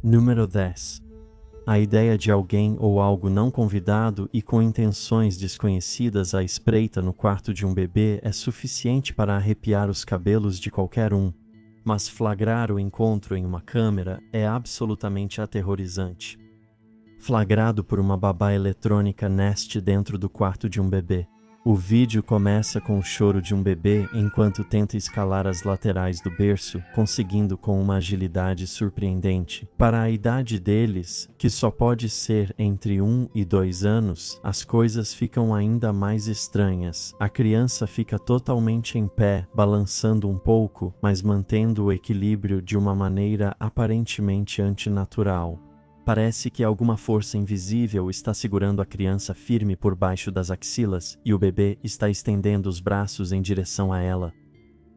Número 10. A ideia de alguém ou algo não convidado e com intenções desconhecidas à espreita no quarto de um bebê é suficiente para arrepiar os cabelos de qualquer um, mas flagrar o encontro em uma câmera é absolutamente aterrorizante. Flagrado por uma babá eletrônica Nest dentro do quarto de um bebê. O vídeo começa com o choro de um bebê enquanto tenta escalar as laterais do berço, conseguindo com uma agilidade surpreendente. Para a idade deles, que só pode ser entre 1 e 2 anos, as coisas ficam ainda mais estranhas. A criança fica totalmente em pé, balançando um pouco, mas mantendo o equilíbrio de uma maneira aparentemente antinatural. Parece que alguma força invisível está segurando a criança firme por baixo das axilas e o bebê está estendendo os braços em direção a ela.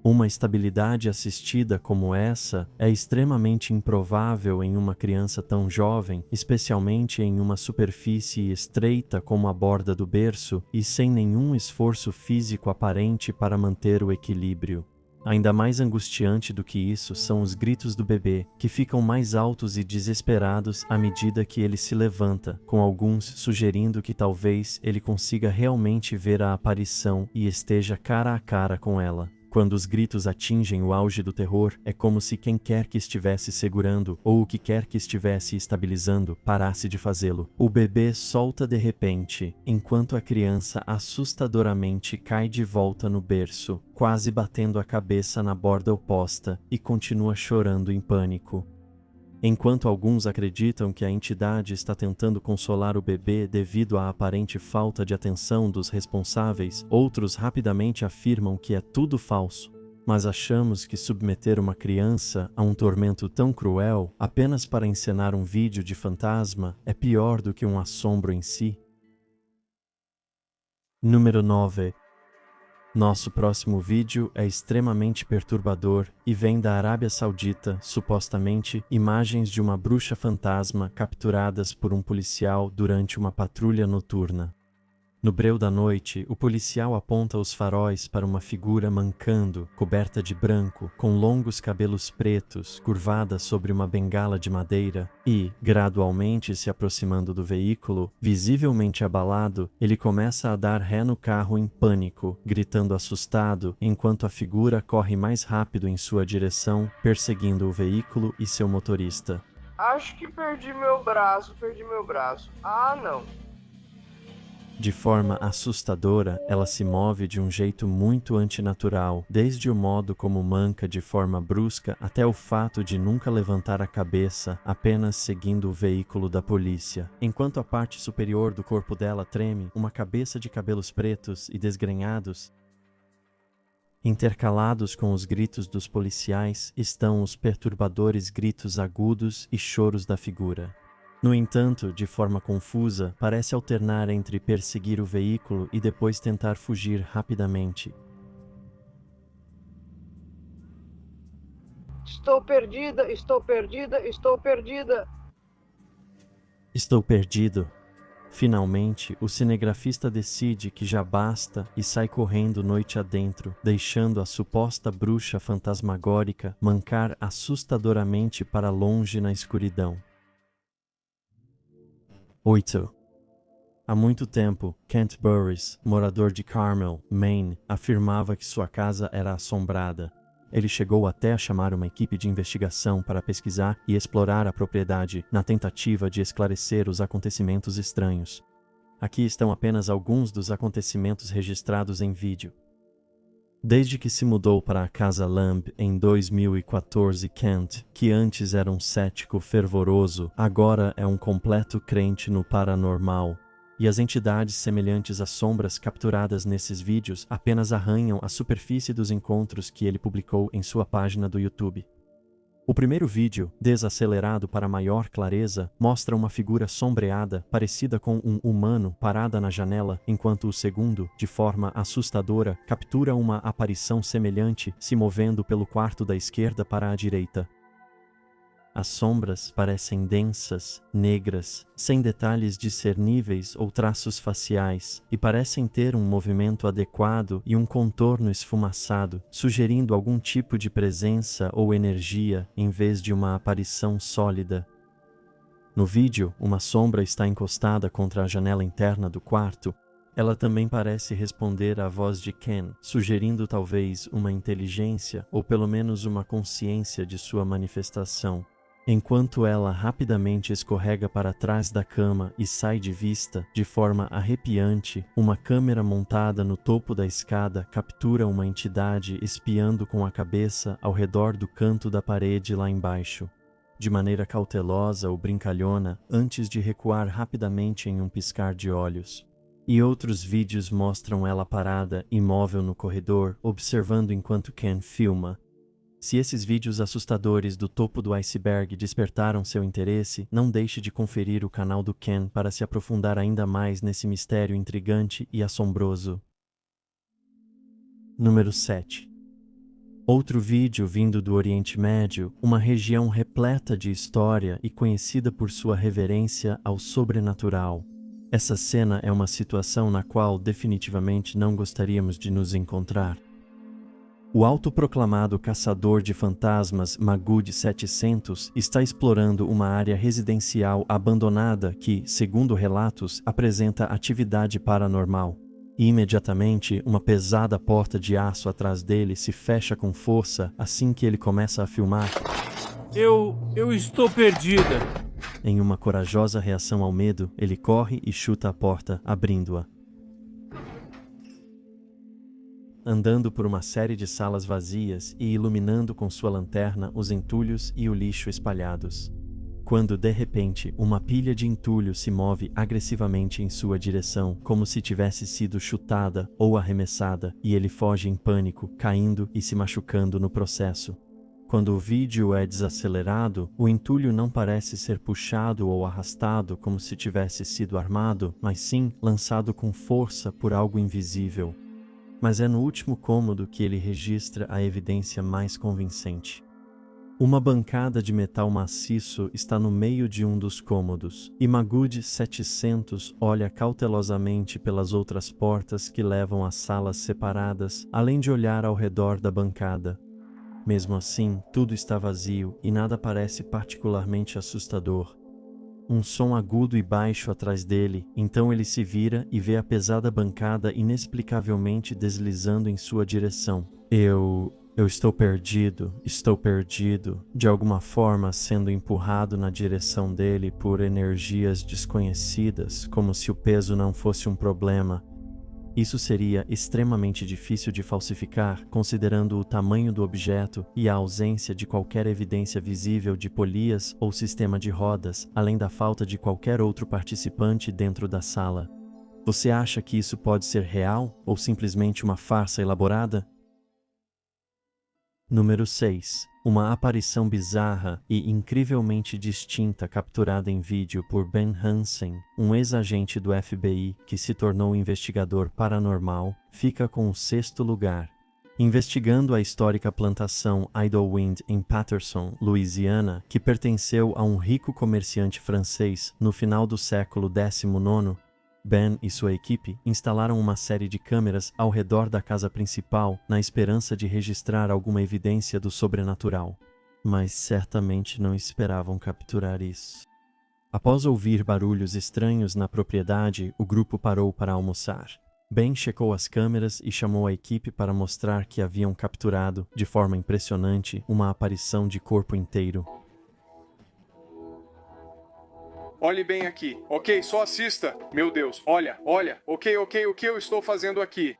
Uma estabilidade assistida como essa é extremamente improvável em uma criança tão jovem, especialmente em uma superfície estreita como a borda do berço e sem nenhum esforço físico aparente para manter o equilíbrio. Ainda mais angustiante do que isso são os gritos do bebê, que ficam mais altos e desesperados à medida que ele se levanta, com alguns sugerindo que talvez ele consiga realmente ver a aparição e esteja cara a cara com ela. Quando os gritos atingem o auge do terror, é como se quem quer que estivesse segurando ou o que quer que estivesse estabilizando parasse de fazê-lo. O bebê solta de repente, enquanto a criança assustadoramente cai de volta no berço, quase batendo a cabeça na borda oposta, e continua chorando em pânico. Enquanto alguns acreditam que a entidade está tentando consolar o bebê devido à aparente falta de atenção dos responsáveis, outros rapidamente afirmam que é tudo falso. Mas achamos que submeter uma criança a um tormento tão cruel apenas para encenar um vídeo de fantasma é pior do que um assombro em si. Número 9. Nosso próximo vídeo é extremamente perturbador e vem da Arábia Saudita, supostamente imagens de uma bruxa fantasma capturadas por um policial durante uma patrulha noturna. No breu da noite, o policial aponta os faróis para uma figura mancando, coberta de branco, com longos cabelos pretos, curvada sobre uma bengala de madeira e, gradualmente se aproximando do veículo, visivelmente abalado, ele começa a dar ré no carro em pânico, gritando assustado, enquanto a figura corre mais rápido em sua direção, perseguindo o veículo e seu motorista. Acho que perdi meu braço. Ah, não. De forma assustadora, ela se move de um jeito muito antinatural, desde o modo como manca de forma brusca até o fato de nunca levantar a cabeça, apenas seguindo o veículo da polícia. Enquanto a parte superior do corpo dela treme, uma cabeça de cabelos pretos e desgrenhados, intercalados com os gritos dos policiais, estão os perturbadores gritos agudos e choros da figura. No entanto, de forma confusa, parece alternar entre perseguir o veículo e depois tentar fugir rapidamente. Estou perdida. Estou perdido. Finalmente, o cinegrafista decide que já basta e sai correndo noite adentro, deixando a suposta bruxa fantasmagórica mancar assustadoramente para longe na escuridão. 8. Há muito tempo, Kent Burris, morador de Carmel, Maine, afirmava que sua casa era assombrada. Ele chegou até a chamar uma equipe de investigação para pesquisar e explorar a propriedade, na tentativa de esclarecer os acontecimentos estranhos. Aqui estão apenas alguns dos acontecimentos registrados em vídeo. Desde que se mudou para a Casa Lamb em 2014, Kent, que antes era um cético fervoroso, agora é um completo crente no paranormal. E as entidades semelhantes às sombras capturadas nesses vídeos apenas arranham a superfície dos encontros que ele publicou em sua página do YouTube. O primeiro vídeo, desacelerado para maior clareza, mostra uma figura sombreada, parecida com um humano, parada na janela, enquanto o segundo, de forma assustadora, captura uma aparição semelhante se movendo pelo quarto da esquerda para a direita. As sombras parecem densas, negras, sem detalhes discerníveis ou traços faciais, e parecem ter um movimento adequado e um contorno esfumaçado, sugerindo algum tipo de presença ou energia em vez de uma aparição sólida. No vídeo, uma sombra está encostada contra a janela interna do quarto. Ela também parece responder à voz de Ken, sugerindo talvez uma inteligência ou pelo menos uma consciência de sua manifestação. Enquanto ela rapidamente escorrega para trás da cama e sai de vista, de forma arrepiante, uma câmera montada no topo da escada captura uma entidade espiando com a cabeça ao redor do canto da parede lá embaixo, de maneira cautelosa ou brincalhona, antes de recuar rapidamente em um piscar de olhos. E outros vídeos mostram ela parada, imóvel no corredor, observando enquanto Ken filma. Se esses vídeos assustadores do topo do iceberg despertaram seu interesse, não deixe de conferir o canal do Ken para se aprofundar ainda mais nesse mistério intrigante e assombroso. Número 7. Outro vídeo vindo do Oriente Médio, uma região repleta de história e conhecida por sua reverência ao sobrenatural. Essa cena é uma situação na qual definitivamente não gostaríamos de nos encontrar. O autoproclamado caçador de fantasmas Magud 700 está explorando uma área residencial abandonada que, segundo relatos, apresenta atividade paranormal. E imediatamente, uma pesada porta de aço atrás dele se fecha com força assim que ele começa a filmar. Eu estou perdida. Em uma corajosa reação ao medo, ele corre e chuta a porta, abrindo-a. Andando por uma série de salas vazias e iluminando com sua lanterna os entulhos e o lixo espalhados. Quando, de repente, uma pilha de entulho se move agressivamente em sua direção, como se tivesse sido chutada ou arremessada, e ele foge em pânico, caindo e se machucando no processo. Quando o vídeo é desacelerado, o entulho não parece ser puxado ou arrastado como se tivesse sido armado, mas sim lançado com força por algo invisível. Mas é no último cômodo que ele registra a evidência mais convincente. Uma bancada de metal maciço está no meio de um dos cômodos, e Magud 700 olha cautelosamente pelas outras portas que levam a salas separadas, além de olhar ao redor da bancada. Mesmo assim, tudo está vazio e nada parece particularmente assustador. Um som agudo e baixo atrás dele, então ele se vira e vê a pesada bancada inexplicavelmente deslizando em sua direção. Eu estou perdido, de alguma forma sendo empurrado na direção dele por energias desconhecidas, como se o peso não fosse um problema. Isso seria extremamente difícil de falsificar, considerando o tamanho do objeto e a ausência de qualquer evidência visível de polias ou sistema de rodas, além da falta de qualquer outro participante dentro da sala. Você acha que isso pode ser real ou simplesmente uma farsa elaborada? Número 6. Uma aparição bizarra e incrivelmente distinta capturada em vídeo por Ben Hansen, um ex-agente do FBI que se tornou investigador paranormal, fica com o 6º lugar. Investigando a histórica plantação Idlewild em Patterson, Louisiana, que pertenceu a um rico comerciante francês no final do século XIX, Ben e sua equipe instalaram uma série de câmeras ao redor da casa principal na esperança de registrar alguma evidência do sobrenatural. Mas certamente não esperavam capturar isso. Após ouvir barulhos estranhos na propriedade, o grupo parou para almoçar. Ben checou as câmeras e chamou a equipe para mostrar que haviam capturado, de forma impressionante, uma aparição de corpo inteiro. Olhe bem aqui. Ok, só assista. Meu Deus, olha. Ok, o que eu estou fazendo aqui?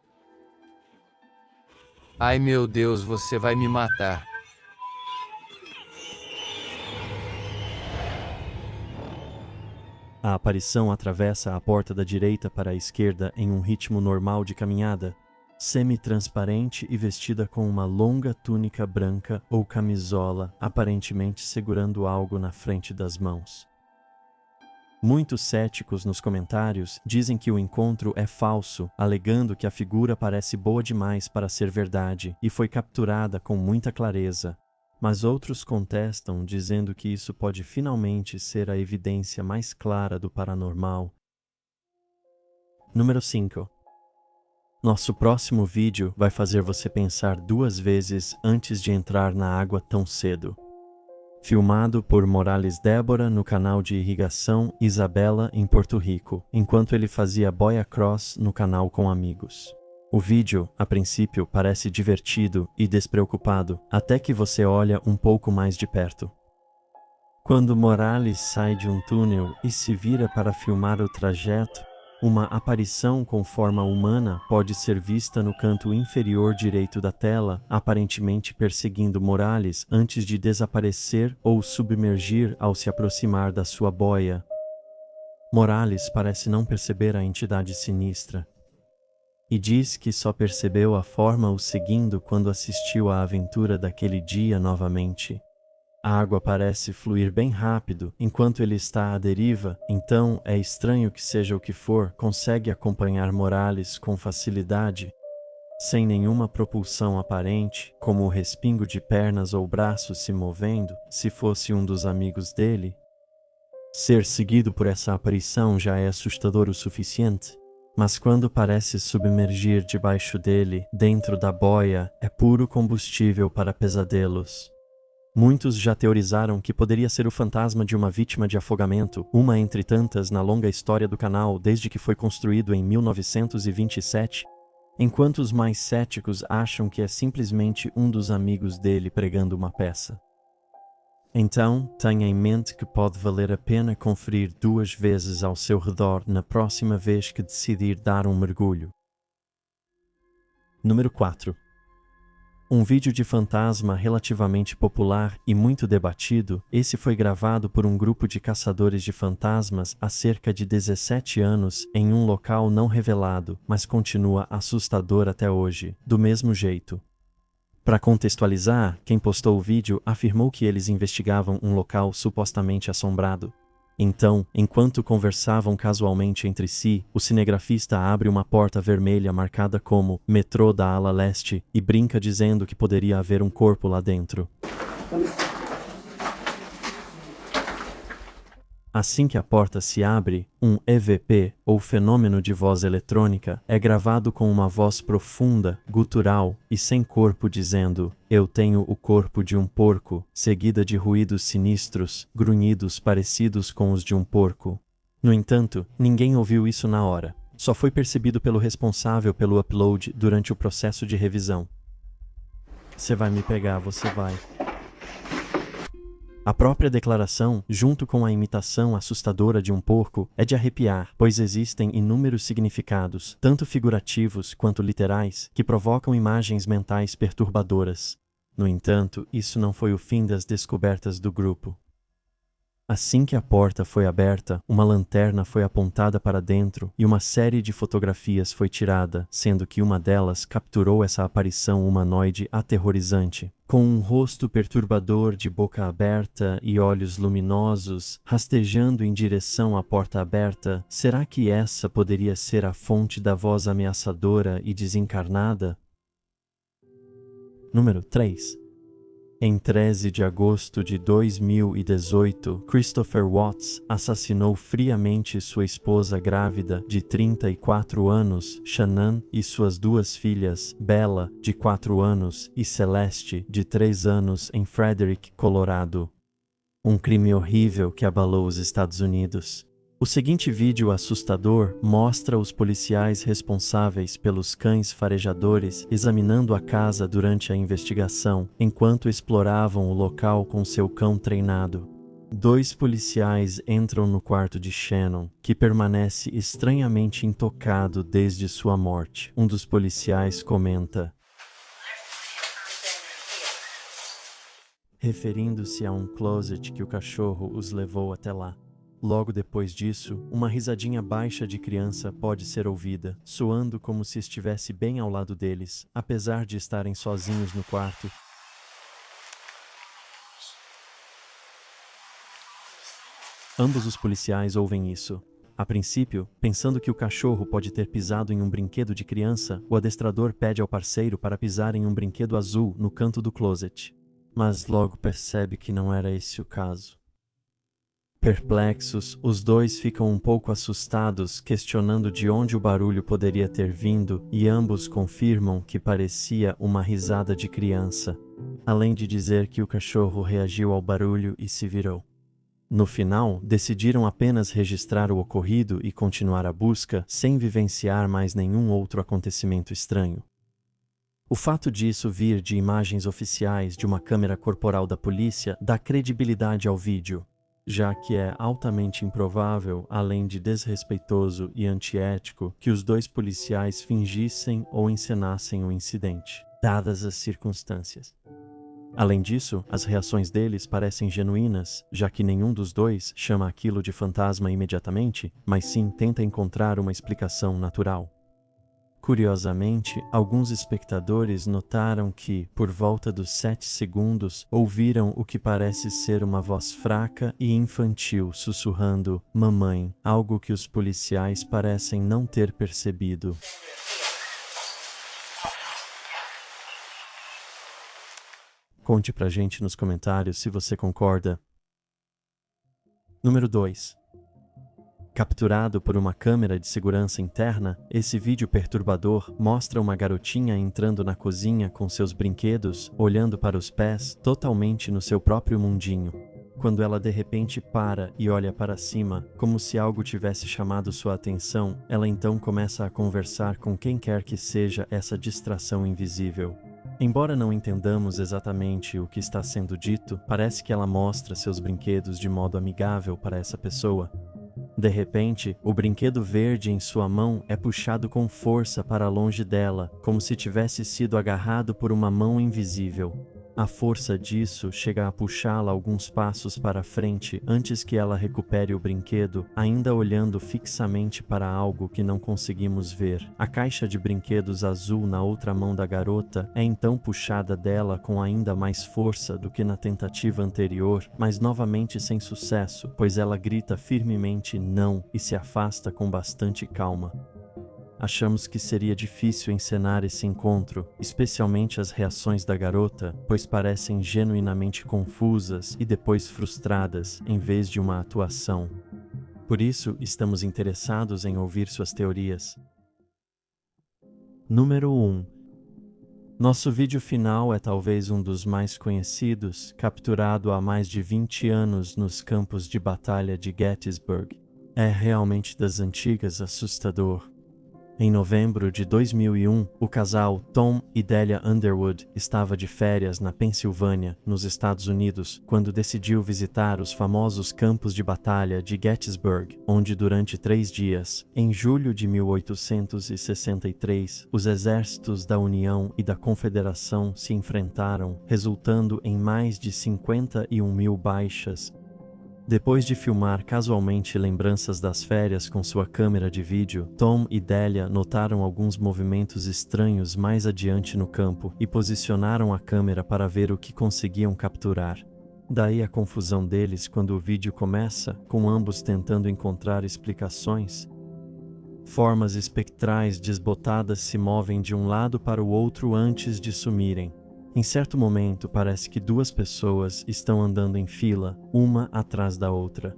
Ai meu Deus, você vai me matar. A aparição atravessa a porta da direita para a esquerda em um ritmo normal de caminhada, semi-transparente e vestida com uma longa túnica branca ou camisola, aparentemente segurando algo na frente das mãos. Muitos céticos nos comentários dizem que o encontro é falso, alegando que a figura parece boa demais para ser verdade e foi capturada com muita clareza. Mas outros contestam, dizendo que isso pode finalmente ser a evidência mais clara do paranormal. Número 5. Nosso próximo vídeo vai fazer você pensar 2 vezes antes de entrar na água tão cedo. Filmado por Morales Débora no canal de irrigação Isabela, em Porto Rico, enquanto ele fazia boia cross no canal com amigos. O vídeo, a princípio, parece divertido e despreocupado, até que você olha um pouco mais de perto. Quando Morales sai de um túnel e se vira para filmar o trajeto, uma aparição com forma humana pode ser vista no canto inferior direito da tela, aparentemente perseguindo Morales antes de desaparecer ou submergir ao se aproximar da sua boia. Morales parece não perceber a entidade sinistra e diz que só percebeu a forma o seguindo quando assistiu à aventura daquele dia novamente. A água parece fluir bem rápido enquanto ele está à deriva, então é estranho que seja o que for, consegue acompanhar Morales com facilidade, sem nenhuma propulsão aparente, como o respingo de pernas ou braços se movendo, se fosse um dos amigos dele. Ser seguido por essa aparição já é assustador o suficiente, mas quando parece submergir debaixo dele, dentro da boia, é puro combustível para pesadelos. Muitos já teorizaram que poderia ser o fantasma de uma vítima de afogamento, uma entre tantas na longa história do canal desde que foi construído em 1927, enquanto os mais céticos acham que é simplesmente um dos amigos dele pregando uma peça. Então, tenha em mente que pode valer a pena conferir 2 vezes ao seu redor na próxima vez que decidir dar um mergulho. Número 4. Um vídeo de fantasma relativamente popular e muito debatido, esse foi gravado por um grupo de caçadores de fantasmas há cerca de 17 anos em um local não revelado, mas continua assustador até hoje, do mesmo jeito. Para contextualizar, quem postou o vídeo afirmou que eles investigavam um local supostamente assombrado. Então, enquanto conversavam casualmente entre si, o cinegrafista abre uma porta vermelha marcada como metrô da ala leste e brinca dizendo que poderia haver um corpo lá dentro. Assim que a porta se abre, um EVP, ou fenômeno de voz eletrônica, é gravado com uma voz profunda, gutural e sem corpo dizendo: "Eu tenho o corpo de um porco", seguida de ruídos sinistros, grunhidos parecidos com os de um porco. No entanto, ninguém ouviu isso na hora. Só foi percebido pelo responsável pelo upload durante o processo de revisão. "Você vai me pegar, você vai." A própria declaração, junto com a imitação assustadora de um porco, é de arrepiar, pois existem inúmeros significados, tanto figurativos quanto literais, que provocam imagens mentais perturbadoras. No entanto, isso não foi o fim das descobertas do grupo. Assim que a porta foi aberta, uma lanterna foi apontada para dentro e uma série de fotografias foi tirada, sendo que uma delas capturou essa aparição humanoide aterrorizante, com um rosto perturbador de boca aberta e olhos luminosos, rastejando em direção à porta aberta. Será que essa poderia ser a fonte da voz ameaçadora e desencarnada? Número 3. Em 13 de agosto de 2018, Christopher Watts assassinou friamente sua esposa grávida de 34 anos, Shannon, e suas 2 filhas, Bella, de 4 anos, e Celeste, de 3 anos, em Frederick, Colorado. Um crime horrível que abalou os Estados Unidos. O seguinte vídeo assustador mostra os policiais responsáveis pelos cães farejadores examinando a casa durante a investigação, enquanto exploravam o local com seu cão treinado. 2 policiais entram no quarto de Shannon, que permanece estranhamente intocado desde sua morte. Um dos policiais comenta, referindo-se a um closet que o cachorro os levou até lá. Logo depois disso, uma risadinha baixa de criança pode ser ouvida, soando como se estivesse bem ao lado deles, apesar de estarem sozinhos no quarto. Ambos os policiais ouvem isso. A princípio, pensando que o cachorro pode ter pisado em um brinquedo de criança, o adestrador pede ao parceiro para pisar em um brinquedo azul no canto do closet. Mas logo percebe que não era esse o caso. Perplexos, os 2 ficam um pouco assustados, questionando de onde o barulho poderia ter vindo, e ambos confirmam que parecia uma risada de criança. além de dizer que o cachorro reagiu ao barulho e se virou. No final, decidiram apenas registrar o ocorrido e continuar a busca sem vivenciar mais nenhum outro acontecimento estranho. O fato disso vir de imagens oficiais de uma câmera corporal da polícia dá credibilidade ao vídeo, já que é altamente improvável, além de desrespeitoso e antiético, que os dois policiais fingissem ou encenassem o incidente, dadas as circunstâncias. Além disso, as reações deles parecem genuínas, já que nenhum dos dois chama aquilo de fantasma imediatamente, mas sim tenta encontrar uma explicação natural. Curiosamente, alguns espectadores notaram que, por volta dos 7 segundos, ouviram o que parece ser uma voz fraca e infantil sussurrando "mamãe", algo que os policiais parecem não ter percebido. Conte pra gente nos comentários se você concorda. Número 2. Capturado por uma câmera de segurança interna, esse vídeo perturbador mostra uma garotinha entrando na cozinha com seus brinquedos, olhando para os pés, totalmente no seu próprio mundinho. Quando ela de repente para e olha para cima, como se algo tivesse chamado sua atenção, ela então começa a conversar com quem quer que seja essa distração invisível. Embora não entendamos exatamente o que está sendo dito, parece que ela mostra seus brinquedos de modo amigável para essa pessoa. De repente, o brinquedo verde em sua mão é puxado com força para longe dela, como se tivesse sido agarrado por uma mão invisível. A força disso chega a puxá-la alguns passos para frente antes que ela recupere o brinquedo, ainda olhando fixamente para algo que não conseguimos ver. A caixa de brinquedos azul na outra mão da garota é então puxada dela com ainda mais força do que na tentativa anterior, mas novamente sem sucesso, pois ela grita firmemente não e se afasta com bastante calma. Achamos que seria difícil encenar esse encontro, especialmente as reações da garota, pois parecem genuinamente confusas e depois frustradas, em vez de uma atuação. Por isso, estamos interessados em ouvir suas teorias. Número 1. Nosso vídeo final é talvez um dos mais conhecidos, capturado há mais de 20 anos nos campos de batalha de Gettysburg. É realmente das antigas assustador. Em novembro de 2001, o casal Tom e Delia Underwood estava de férias na Pensilvânia, nos Estados Unidos, quando decidiu visitar os famosos campos de batalha de Gettysburg, onde durante 3 dias, em julho de 1863, os exércitos da União e da Confederação se enfrentaram, resultando em mais de 51.000 baixas. Depois de filmar casualmente lembranças das férias com sua câmera de vídeo, Tom e Delia notaram alguns movimentos estranhos mais adiante no campo e posicionaram a câmera para ver o que conseguiam capturar. Daí a confusão deles quando o vídeo começa, com ambos tentando encontrar explicações. Formas espectrais desbotadas se movem de um lado para o outro antes de sumirem. Em certo momento, parece que 2 pessoas estão andando em fila, uma atrás da outra.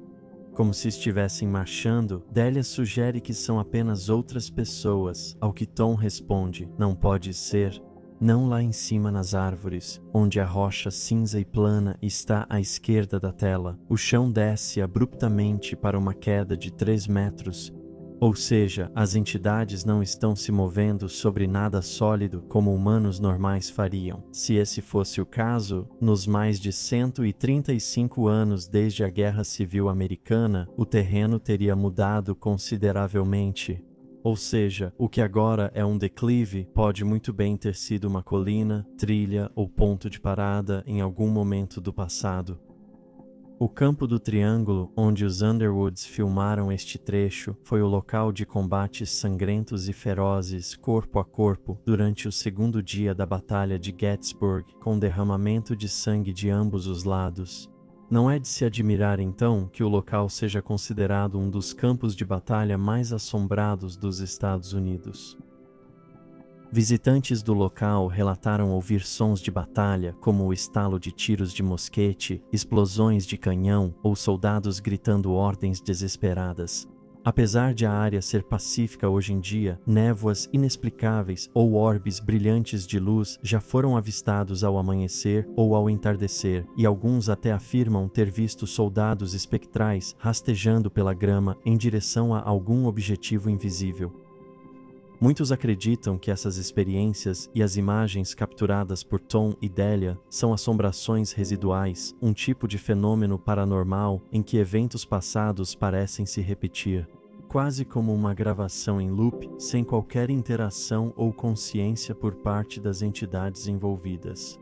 Como se estivessem marchando, Delia sugere que são apenas outras pessoas, ao que Tom responde: não pode ser. Não lá em cima nas árvores, onde a rocha cinza e plana está à esquerda da tela. O chão desce abruptamente para uma queda de 3 metros. Ou seja, as entidades não estão se movendo sobre nada sólido como humanos normais fariam. Se esse fosse o caso, nos mais de 135 anos desde a Guerra Civil Americana, o terreno teria mudado consideravelmente. Ou seja, o que agora é um declive pode muito bem ter sido uma colina, trilha ou ponto de parada em algum momento do passado. O campo do Triângulo, onde os Underwoods filmaram este trecho, foi o local de combates sangrentos e ferozes, corpo a corpo, durante o segundo dia da Batalha de Gettysburg, com derramamento de sangue de ambos os lados. Não é de se admirar, então, que o local seja considerado um dos campos de batalha mais assombrados dos Estados Unidos. Visitantes do local relataram ouvir sons de batalha, como o estalo de tiros de mosquete, explosões de canhão ou soldados gritando ordens desesperadas. Apesar de a área ser pacífica hoje em dia, névoas inexplicáveis ou orbes brilhantes de luz já foram avistados ao amanhecer ou ao entardecer, e alguns até afirmam ter visto soldados espectrais rastejando pela grama em direção a algum objetivo invisível. Muitos acreditam que essas experiências e as imagens capturadas por Tom e Delia são assombrações residuais, um tipo de fenômeno paranormal em que eventos passados parecem se repetir, quase como uma gravação em loop, sem qualquer interação ou consciência por parte das entidades envolvidas.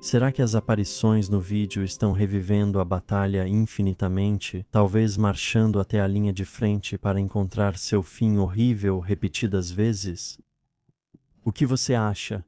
Será que as aparições no vídeo estão revivendo a batalha infinitamente, talvez marchando até a linha de frente para encontrar seu fim horrível repetidas vezes? O que você acha?